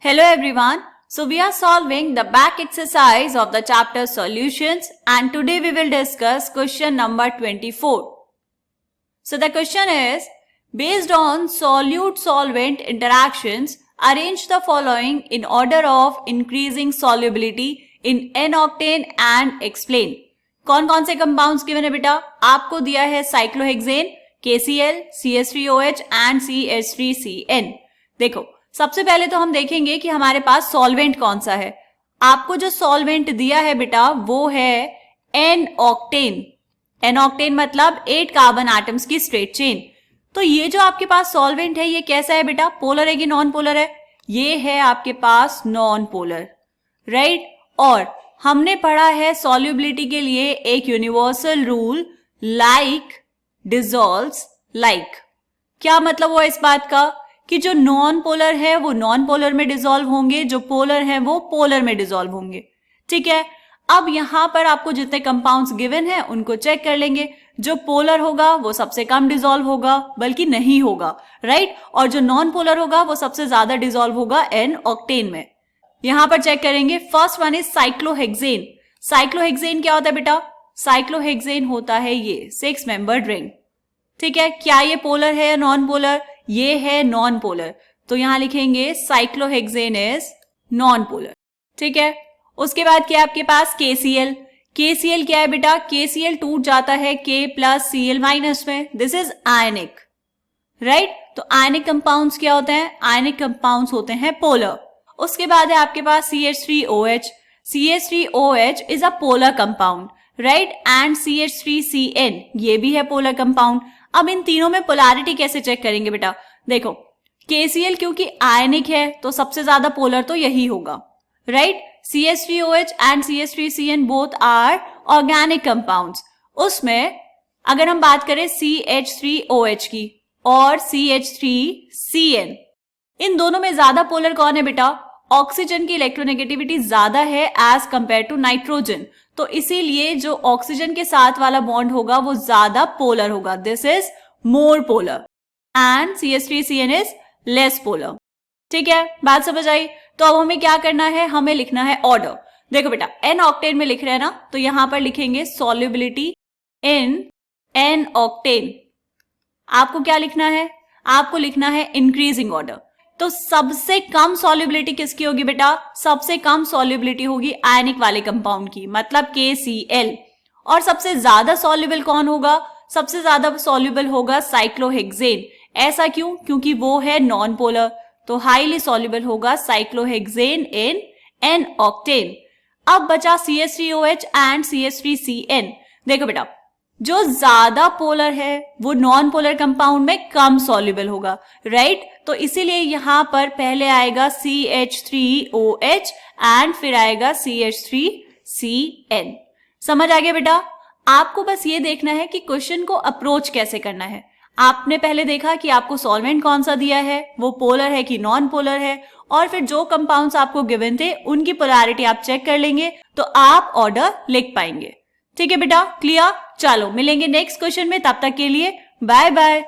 Hello everyone. So we are solving the back exercise of the chapter solutions and today we will discuss question number 24. So the question is, based on solute-solvent interactions, arrange the following in order of increasing solubility in N-octane and explain. कौन कौन से compounds given है बेटा? आपको दिया है cyclohexane, KCl, CH3OH and CH3CN. देखो सबसे पहले तो हम देखेंगे कि हमारे पास सॉल्वेंट कौन सा है. आपको जो सॉल्वेंट दिया है बेटा वो है N-octane. N-octane मतलब 8 कार्बन एटम्स की स्ट्रेट चेन. तो ये जो आपके पास सॉल्वेंट है ये कैसा है बेटा? पोलर है कि नॉन पोलर है? ये है आपके पास नॉन पोलर, राइट. और हमने पढ़ा है सॉल्युबिलिटी के लिए एक universal rule, like dissolves like. क्या मतलब हुआ इस बात का कि जो नॉन पोलर है वो नॉन पोलर में डिसॉल्व होंगे, जो पोलर है वो पोलर में डिसॉल्व होंगे. ठीक है. अब यहां पर आपको जितने कंपाउंड्स गिवन है उनको चेक कर लेंगे. जो पोलर होगा वो सबसे कम डिसॉल्व होगा, बल्कि नहीं होगा, राइट. और जो नॉन पोलर होगा वो सबसे ज्यादा डिसॉल्व होगा N-octane में. यहां पर चेक करेंगे. First one is cyclohexane. Cyclohexane क्या होता है बेटा? साइक्लोहेक्सेन होता है ये 6 मेंबर्ड रिंग. ठीक है. क्या ये पोलर है या नॉन पोलर? ये है नॉन पोलर. तो यहां लिखेंगे साइक्लोहेक्सेन इज नॉन पोलर. ठीक है. उसके बाद क्या है आपके पास? KCl. KCl क्या है बेटा? KCl टूट जाता है K प्लस Cl माइनस में. This is ionic, right. तो आयनिक कंपाउंड्स क्या होते हैं? आयनिक कंपाउंड्स होते हैं पोलर. उसके बाद है आपके पास CH3OH. CH3OH is a polar compound, right. And CH3CN ये भी है पोलर कंपाउंड. अब इन तीनों में पोलैरिटी कैसे चेक करेंगे बेटा? देखो KCl क्योंकि आयनिक है तो सबसे ज्यादा पोलर तो यही होगा, right. CH3OH and CH3CN both are organic compounds. उसमें अगर हम बात करें CH3OH की और CH3CN, इन दोनों में ज्यादा पोलर कौन है बेटा? ऑक्सीजन की इलेक्ट्रोनेगेटिविटी ज्यादा है एज कंपेयर टू नाइट्रोजन. तो इसीलिए जो ऑक्सीजन के साथ वाला बॉन्ड होगा वो ज्यादा पोलर होगा. This is more polar and CH3CN is less polar. ठीक है. बात समझ आई? तो अब हमें क्या करना है? हमें लिखना है ऑर्डर. देखो बेटा N-octane में लिख रहे हैं ना, तो यहां पर लिखेंगे सॉल्युबिलिटी इन N-octane. आपको क्या लिखना है? आपको लिखना है इंक्रीजिंग ऑर्डर. तो सबसे कम सॉल्युबिलिटी किसकी होगी बेटा? सबसे कम सॉल्युबिलिटी होगी आयनिक वाले कंपाउंड की, मतलब KCl. और सबसे ज्यादा सॉल्युबल कौन होगा? सबसे ज्यादा सॉल्युबल होगा साइक्लोहेक्सेन. ऐसा क्यों? क्योंकि वो है नॉन पोलर. तो हाईली सॉल्युबल होगा साइक्लोहेक्सेन इन N-octane. अब बचा CH3OH एंड CH3CN. देखो बेटा जो ज्यादा पोलर है वो नॉन पोलर कंपाउंड में कम सॉल्युबल होगा, राइट. तो इसीलिए यहां पर पहले आएगा CH3OH एंड फिर आएगा CH3CN. समझ आ गया बेटा? आपको बस ये देखना है कि क्वेश्चन को अप्रोच कैसे करना है. आपने पहले देखा कि आपको सॉल्वेंट कौन सा दिया है, वो पोलर है कि नॉन पोलर है, और फिर जो कंपाउंड्स आपको गिवन थे उनकी पोलैरिटी आप चेक कर लेंगे तो आप ऑर्डर लिख पाएंगे. ठीक है बेटा, क्लियर? चलो मिलेंगे नेक्स्ट क्वेश्चन में. तब तक के लिए बाय बाय.